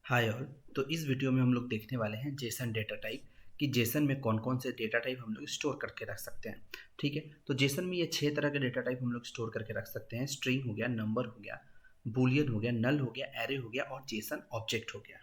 Hi all. तो इस video में हम लोग देखने वाले हैं जेसन डेटा टाइप कि जेसन में कौन कौन से डेटा टाइप हम लोग स्टोर करके रख सकते हैं। ठीक है, तो जेसन में ये 6 तरह के डेटा टाइप हम लोग स्टोर करके रख सकते हैं। स्ट्रिंग हो गया, नंबर हो गया, बूलियन हो गया, नल हो गया, एरे हो गया और जेसन ऑब्जेक्ट हो गया।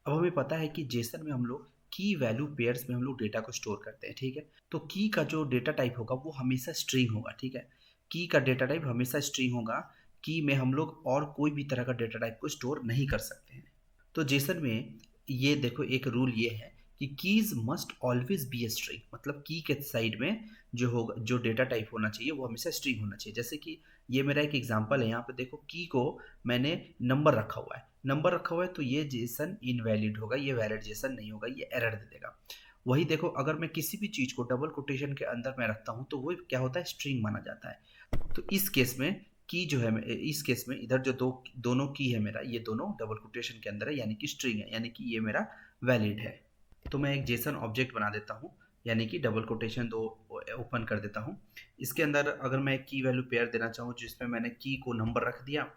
अब हमें पता है कि जेसन में हम लोग की वैल्यू पेयर्स में हम लोग डेटा को स्टोर करते हैं। ठीक है, तो की का जो डेटा टाइप होगा वो हमेशा स्ट्रिंग होगा। ठीक है, की का डेटा टाइप हमेशा स्ट्रिंग होगा। की में हम लोग और कोई भी तरह का डेटा टाइप को स्टोर नहीं कर सकते हैं। तो जेसन में ये देखो एक रूल ये है कि keys must always be a string, मतलब की के साइड में जो होगा, जो डेटा टाइप होना चाहिए वो हमेशा स्ट्रिंग होना चाहिए। जैसे कि ये मेरा एक एग्जांपल है, यहाँ पे देखो की को मैंने नंबर रखा हुआ है, नंबर रखा हुआ है, तो ये जेसन इनवैलिड होगा, ये वैलिड जेसन नहीं होगा, ये एरर दे देगा। वही देखो अगर मैं किसी भी चीज को डबल कोटेशन के अंदर में रखता हूँ तो वो क्या होता है, स्ट्रिंग माना जाता है। तो इस केस में की जो है, इस केस में इधर जो दोनों की है मेरा, ये दोनों डबल कोटेशन के अंदर है, यानी कि स्ट्रिंग है, यानी कि ये मेरा वैलिड है। तो मैं एक जेसन ऑब्जेक्ट बना देता हूँ, यानी कि डबल कोटेशन दो ओपन कर देता हूँ। इसके अंदर अगर मैं एक की वैल्यू पेयर देना चाहूँ जिसमें मैंने की को नंबर रख दिया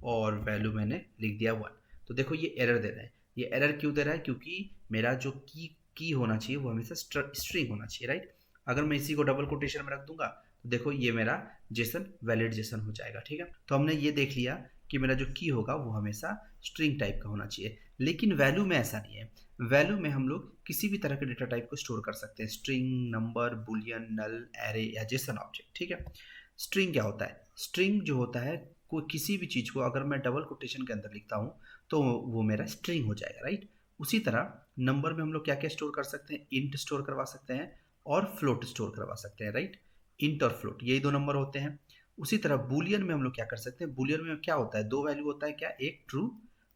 और वैल्यू मैंने लिख दिया 1, तो देखो ये एरर दे रहा है। ये एरर क्यों दे रहा है? क्योंकि मेरा जो की होना चाहिए वो हमेशा स्ट्रिंग होना चाहिए, राइट। अगर मैं इसी को डबल कोटेशन में रख दूंगा तो देखो ये मेरा जेसन वैलिड जेसन हो जाएगा। ठीक है, तो हमने ये देख लिया कि मेरा जो की होगा वो हमेशा स्ट्रिंग टाइप का होना चाहिए। लेकिन वैल्यू में ऐसा नहीं है। वैल्यू में हम लोग किसी भी तरह के डेटा टाइप को स्टोर कर सकते हैं, स्ट्रिंग, नंबर, बुलियन, नल, एरे या जेसन ऑब्जेक्ट। ठीक है, स्ट्रिंग क्या होता है? स्ट्रिंग जो होता है, कोई किसी भी चीज़ को अगर मैं डबल कोटेशन के अंदर लिखता हूँ तो वो मेरा स्ट्रिंग हो जाएगा, राइट। उसी तरह नंबर में हम लोग क्या क्या स्टोर कर सकते हैं, इंट स्टोर करवा सकते हैं और फ्लोट स्टोर करवा सकते हैं, राइट। इंट और फ्लोट यही दो नंबर होते हैं। उसी तरह बुलियन में हम लोग क्या कर सकते हैं, बुलियन में क्या होता है, दो वैल्यू होता है, क्या, एक ट्रू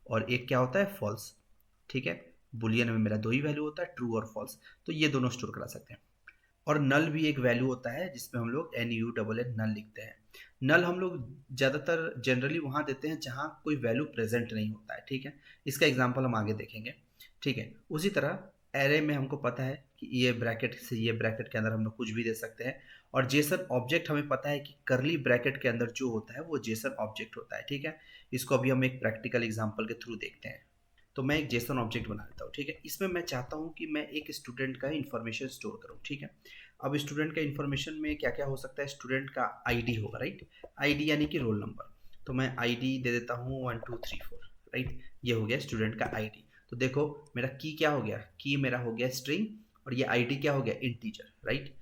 और एक क्या होता है, फॉल्स। ठीक है, बुलियन में मेरा दो ही वैल्यू होता है, ट्रू और फॉल्स, तो ये दोनों स्टोर करा सकते हैं। और नल भी एक वैल्यू होता है जिसमें हम लोग एन यू डबल एन नल लिखते हैं। नल हम लोग ज़्यादातर जनरली वहाँ देते हैं जहाँ कोई वैल्यू प्रेजेंट नहीं होता है। ठीक है, इसका एग्जांपल हम आगे देखेंगे। ठीक है, उसी तरह एरे में हमको पता है कि ये ब्रैकेट से ये ब्रैकेट के अंदर हम लोग कुछ भी दे सकते हैं। और जेसन ऑब्जेक्ट हमें पता है कि करली ब्रैकेट के अंदर जो होता है वो जेसन ऑब्जेक्ट होता है। ठीक है, इसको अभी हम एक प्रैक्टिकल एग्जाम्पल के थ्रू देखते हैं। तो मैं एक जेसन ऑब्जेक्ट बना लेता हूँ। ठीक है, इसमें मैं चाहता हूँ कि मैं एक स्टूडेंट का इन्फॉर्मेशन स्टोर करूँ। ठीक है, अब स्टूडेंट का इन्फॉर्मेशन में क्या क्या हो सकता है, स्टूडेंट का आईडी होगा, राइट। आईडी यानी कि रोल नंबर, तो मैं आईडी दे देता हूँ 1234, राइट। ये हो गया स्टूडेंट का आईडी। तो देखो मेरा की क्या हो गया, की मेरा हो गया स्ट्रिंग और ये आईडी क्या हो गया, इंटीजर, राइट।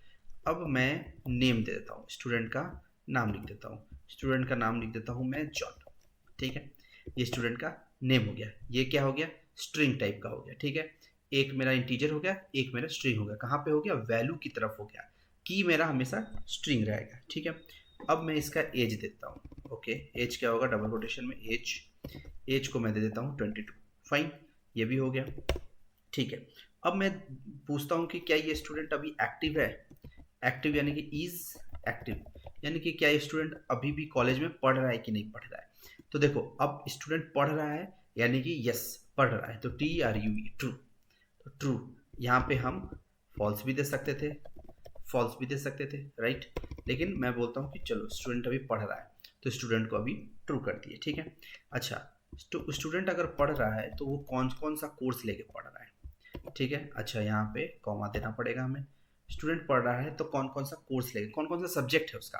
अब मैं नेम दे देता हूँ, स्टूडेंट का नाम लिख देता हूँ, स्टूडेंट का नाम लिख देता हूँ मैं जॉन। ठीक है, ये स्टूडेंट का नेम हो गया, ये क्या हो गया, स्ट्रिंग टाइप का हो गया। ठीक है, एक मेरा इंटीजर हो गया, एक मेरा स्ट्रिंग हो गया। कहाँ पे हो गया, वैल्यू की तरफ हो गया। की मेरा हमेशा स्ट्रिंग रहेगा। ठीक है, अब मैं इसका एज देता हूँ। ओके, एज क्या होगा, डबल कोटेशन में एज, एज को मैं दे देता हूँ 22। फाइन, ये भी हो गया। ठीक है, अब मैं पूछता हूँ कि क्या ये स्टूडेंट अभी एक्टिव है। एक्टिव यानी कि इज एक्टिव, यानी कि क्या ये स्टूडेंट अभी भी कॉलेज में पढ़ रहा है कि नहीं पढ़ रहा है। तो देखो अब स्टूडेंट पढ़ रहा है, यानी कि यस पढ़ रहा है, तो T R you E true. तो ट्रू, यहाँ पे हम फॉल्स भी दे सकते थे, फॉल्स भी दे सकते थे, राइट। लेकिन मैं बोलता हूँ कि चलो स्टूडेंट अभी पढ़ रहा है, तो स्टूडेंट को अभी ट्रू कर दिए। ठीक है, अच्छा, तो स्टूडेंट अगर पढ़ रहा है तो वो कौन कौन सा कोर्स लेके पढ़ रहा है। ठीक है, अच्छा यहाँ पे कॉमा देना पड़ेगा हमें। स्टूडेंट पढ़ रहा है तो कौन कौन सा कोर्स लेके, कौन कौन सा सब्जेक्ट है उसका।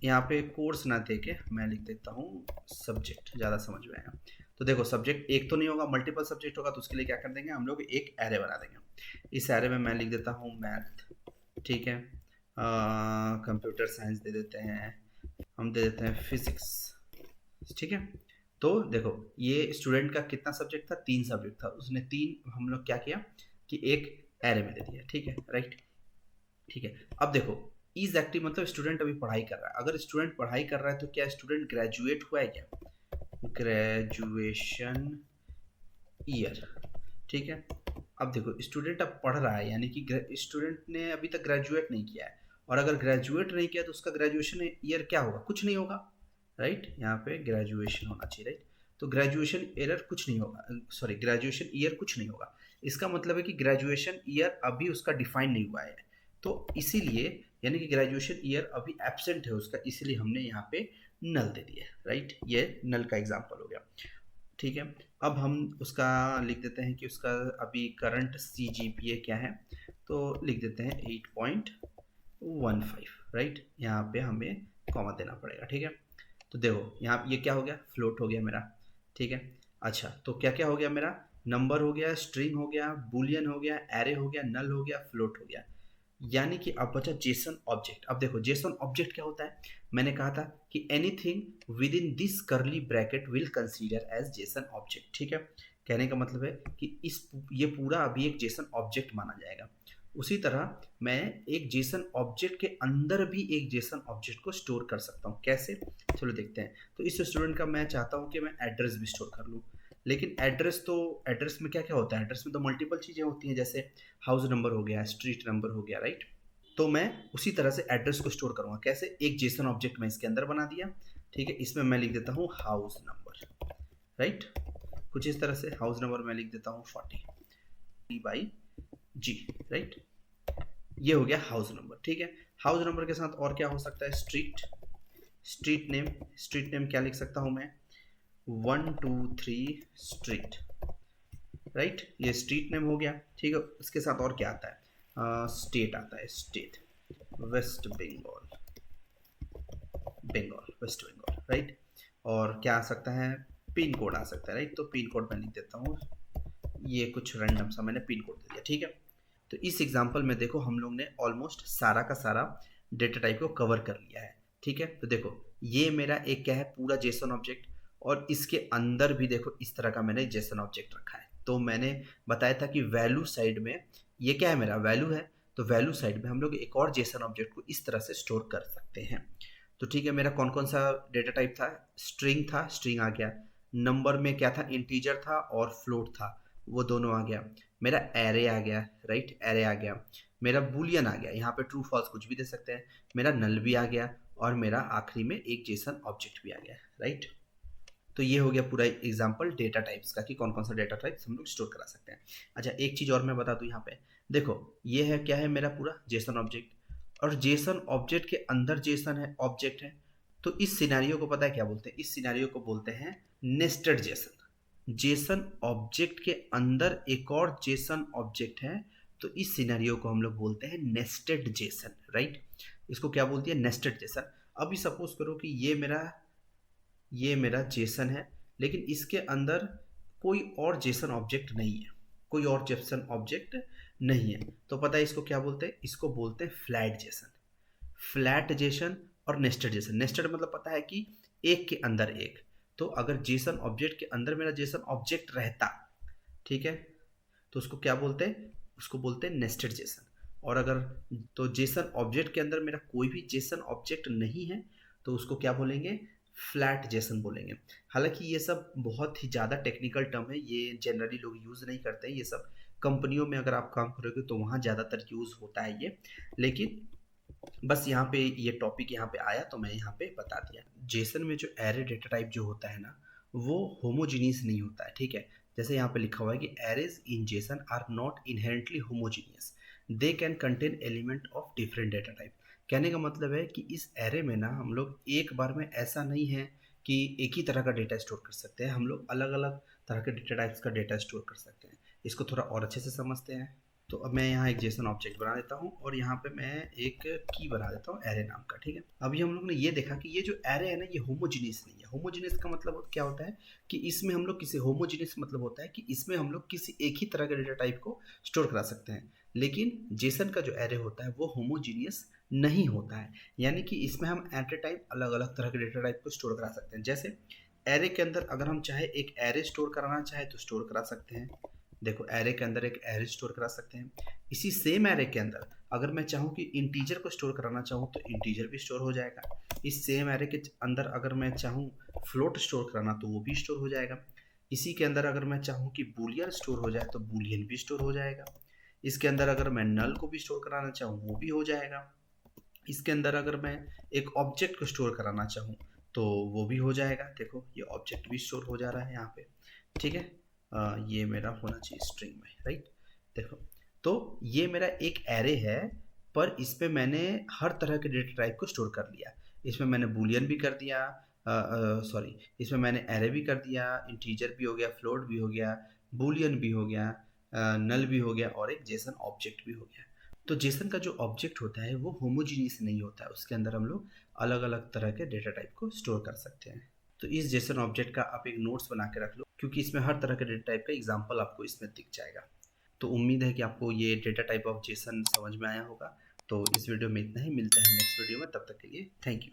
यहाँ पे कोर्स ना दे के मैं लिख देता हूँ सब्जेक्ट, ज़्यादा समझ में आएगा। तो देखो सब्जेक्ट एक तो नहीं होगा, मल्टीपल सब्जेक्ट होगा, तो उसके लिए क्या कर देंगे हम लोग, एक एरे बना देंगे। इस एरे में मैं लिख देता हूँ मैथ। ठीक है, कंप्यूटर साइंस दे देते हैं, हम दे देते हैं फिजिक्स। ठीक है, तो देखो ये स्टूडेंट का कितना सब्जेक्ट था, 3 सब्जेक्ट था, उसने 3 हम लोग क्या किया कि एक एरे में दे दिया। ठीक है, राइट। ठीक है, अब देखो इज एक्टिव मतलब स्टूडेंट अभी पढ़ाई कर रहा है। अगर स्टूडेंट पढ़ाई कर रहा है तो क्या स्टूडेंट ग्रेजुएट हुआ है क्या, ग्रेजुएशन ईयर। ठीक है, अब देखो स्टूडेंट अब पढ़ रहा है, यानी कि स्टूडेंट ने अभी तक ग्रेजुएट नहीं किया है। और अगर ग्रेजुएट नहीं किया तो उसका ग्रेजुएशन ईयर क्या होगा, कुछ नहीं होगा, राइट। यहाँ पे ग्रेजुएशन होना चाहिए, राइट। तो ग्रेजुएशन ईयर कुछ नहीं होगा, सॉरी ग्रेजुएशन ईयर कुछ नहीं होगा। इसका मतलब है कि ग्रेजुएशन ईयर अभी उसका डिफाइन नहीं हुआ है, तो इसीलिए यानी कि ग्रेजुएशन ईयर अभी एब्सेंट है उसका, इसीलिए हमने यहाँ पे नल दे दिया, राइट। ये नल का एग्जाम्पल हो गया। ठीक है, अब हम उसका लिख देते हैं कि उसका अभी करंट CGPA क्या है, तो लिख देते हैं 8.15, राइट। यहाँ पे हमें कॉमा देना पड़ेगा, ठीक है। तो देखो यहाँ ये क्या हो गया, फ्लोट हो गया मेरा, ठीक है। अच्छा, तो क्या क्या हो गया मेरा, नंबर हो गया, स्ट्रिंग हो गया, बुलियन हो गया, एरे हो गया, नल हो गया, फ्लोट हो गया। यानी कि अब बचा जेसन ऑब्जेक्ट। अब देखो जेसन ऑब्जेक्ट क्या होता है, मैंने कहा था कि anything within this curly bracket will consider as JSON object, ठीक है। कहने का मतलब है कि ये पूरा अभी एक जेसन ऑब्जेक्ट माना जाएगा। उसी तरह मैं एक जेसन ऑब्जेक्ट के अंदर भी एक जेसन ऑब्जेक्ट को स्टोर कर सकता हूँ। कैसे, चलो देखते हैं। तो इस स्टूडेंट का मैं चाहता हूँ कि मैं एड्रेस भी स्टोर कर लूँ, लेकिन एड्रेस में क्या क्या होता है, एड्रेस में तो मल्टीपल चीज़ें होती हैं, जैसे हाउस नंबर हो गया, स्ट्रीट नंबर हो गया, राइट। तो मैं उसी तरह से एड्रेस को स्टोर करूँगा। कैसे, एक जेसन ऑब्जेक्ट मैं इसके अंदर बना दिया, ठीक है। इसमें मैं लिख देता हूँ हाउस नंबर, राइट। कुछ इस तरह से हाउस नंबर मैं लिख देता हूँ 40/G, राइट। ये हो गया हाउस नंबर, ठीक है। हाउस नंबर के साथ और क्या हो सकता है, स्ट्रीट नेम क्या लिख सकता हूँ मैं, 123 स्ट्रीट, राइट। ये स्ट्रीट नेम हो गया, ठीक है। उसके साथ और क्या आता है, स्टेट आता है, स्टेट वेस्ट बंगाल, वेस्ट बंगाल, राइट। और क्या आ सकता है, पिन कोड आ सकता है, राइट। तो पिन कोड मैं लिख देता हूँ, ये कुछ रैंडम सा मैंने पिन कोड दे दिया, ठीक है। तो इस एग्जांपल में देखो हम लोग ने ऑलमोस्ट सारा का सारा डेटा टाइप को कवर कर लिया है, ठीक है। तो देखो ये मेरा एक क्या है, पूरा जेसन ऑब्जेक्ट, और इसके अंदर भी देखो इस तरह का मैंने जेसन ऑब्जेक्ट रखा है। तो मैंने बताया था कि वैल्यू साइड में ये क्या है, मेरा वैल्यू है। तो वैल्यू साइड में हम लोग एक और जेसन ऑब्जेक्ट को इस तरह से स्टोर कर सकते हैं। तो ठीक है, मेरा कौन कौन सा डेटा टाइप था, स्ट्रिंग था, स्ट्रिंग आ गया। नंबर में क्या था, इंटीजर था और फ्लोट था, वो दोनों आ गया। मेरा एरे आ गया, राइट, एरे आ गया। मेरा बुलियन आ गया, यहाँ पे ट्रू फॉल्स कुछ भी दे सकते हैं। मेरा नल भी आ गया, और मेरा आखिरी में एक जेसन ऑब्जेक्ट भी आ गया, राइट। तो ये हो गया पूरा एग्जांपल डेटा टाइप्स का कि कौन कौन सा डेटा टाइप्स हम लोग स्टोर करा सकते हैं। अच्छा, एक चीज़ और मैं बता दूं, यहाँ पे देखो ये है क्या है, मेरा पूरा जेसन ऑब्जेक्ट, और जेसन ऑब्जेक्ट के अंदर जेसन है ऑब्जेक्ट है। तो इस सिनेरियो को पता है क्या बोलते हैं, इस सिनेरियो को बोलते हैं नेस्टेड जेसन। जेसन ऑब्जेक्ट के अंदर एक और जेसन ऑब्जेक्ट है, तो इस सिनेरियो को हम लोग बोलते हैं नेस्टेड जेसन, राइट। इसको क्या बोलती है, नेस्टेड जेसन। अभी सपोज करो कि ये मेरा जेसन है, लेकिन इसके अंदर कोई और जेसन ऑब्जेक्ट नहीं है, कोई और जेसन ऑब्जेक्ट नहीं है। तो पता है इसको क्या बोलते हैं, इसको बोलते हैं फ्लैट जेसन। फ्लैट जेसन और नेस्टेड जेसन, नेस्टेड मतलब पता है कि एक के अंदर एक। तो अगर जेसन ऑब्जेक्ट के अंदर मेरा जेसन ऑब्जेक्ट रहता, ठीक है, तो उसको क्या बोलते हैं, उसको बोलते हैं नेस्टेड जेसन। और अगर तो जेसन ऑब्जेक्ट के अंदर मेरा कोई भी जेसन ऑब्जेक्ट नहीं है, तो उसको क्या बोलेंगे, फ्लैट जेसन बोलेंगे। हालांकि ये सब बहुत ही ज़्यादा टेक्निकल टर्म है, ये जनरली लोग यूज़ नहीं करते हैं। ये सब कंपनियों में अगर आप काम करोगे तो वहाँ ज़्यादातर यूज़ होता है ये। लेकिन बस यहाँ पे ये टॉपिक यहाँ पे आया तो मैं यहाँ पे बता दिया। जेसन में जो एरे डेटा टाइप जो होता है ना, वो होमोजीनियस नहीं होता है, ठीक है। जैसे यहाँ पे लिखा हुआ है कि arrays in JSON are not inherently homogeneous, they can contain element of different data type. कहने का मतलब है कि इस एरे में ना हम लोग एक बार में ऐसा नहीं है कि एक ही तरह का डेटा स्टोर कर सकते हैं, हम लोग अलग अलग तरह के डेटा टाइप्स का डेटा स्टोर कर सकते हैं। इसको थोड़ा और अच्छे से समझते हैं। तो अब मैं यहाँ एक जेसन ऑब्जेक्ट बना देता हूँ, और यहाँ पे मैं एक की बना देता हूँ एरे नाम का, ठीक है। अभी हम लोग ने ये देखा कि ये जो एरे है ना, ये होमोजीनियस नहीं है। होमोजीनियस का मतलब क्या होता है कि इसमें हम लोग किसी, होमोजीनियस मतलब होता है कि इसमें हम लोग किसी एक ही तरह के डेटा टाइप को स्टोर करा सकते हैं। लेकिन जेसन का जो एरे होता है वो होमोजीनियस नहीं होता है, यानी कि इसमें हम एट ए टाइम अलग अलग तरह के डेटा टाइप को स्टोर करा सकते हैं। जैसे एरे के अंदर अगर हम चाहे एक एरे स्टोर कराना चाहे तो स्टोर करा सकते हैं। देखो एरे के अंदर एक एरे स्टोर करा सकते हैं। इसी सेम एरे के अंदर अगर मैं चाहूँ कि इंटीजर को स्टोर कराना चाहूँ तो इंटीजर भी स्टोर हो जाएगा। इस सेम एरे के अंदर अगर मैं चाहूँ फ्लोट स्टोर कराना तो वो भी स्टोर हो जाएगा। इसी के अंदर अगर मैं चाहूँ कि बूलियन स्टोर हो जाए तो बूलियन भी स्टोर हो जाएगा। इसके अंदर अगर मैं नल को भी स्टोर कराना चाहूँ वो भी हो जाएगा। इसके अंदर अगर मैं एक ऑब्जेक्ट को स्टोर कराना चाहूँ तो वो भी हो जाएगा। देखो ये ऑब्जेक्ट भी स्टोर हो जा रहा है यहाँ पे, ठीक है। ये मेरा होना चाहिए स्ट्रिंग में, राइट। देखो तो ये मेरा एक एरे है, पर इस पे मैंने हर तरह के डेटा टाइप को स्टोर कर लिया। इसमें मैंने बूलियन भी कर दिया, सॉरी, इसमें मैंने एरे भी कर दिया, इंटीजर भी हो गया, फ्लोट भी हो गया, बूलियन भी हो गया, नल भी हो गया और एक जेसन ऑब्जेक्ट भी हो गया। तो जेसन का जो ऑब्जेक्ट होता है वो होमोजीनियस नहीं होता है, उसके अंदर हम लोग अलग अलग तरह के डेटा टाइप को स्टोर कर सकते हैं। तो इस जेसन ऑब्जेक्ट का आप एक नोट्स बना के रख लो, क्योंकि इसमें हर तरह के डेटा टाइप का एग्जाम्पल आपको इसमें दिख जाएगा। तो उम्मीद है कि आपको ये डेटा टाइप ऑफ जेसन समझ में आया होगा। तो इस वीडियो में इतना ही, मिलते हैं नेक्स्ट वीडियो में, तब तक के लिए थैंक यू।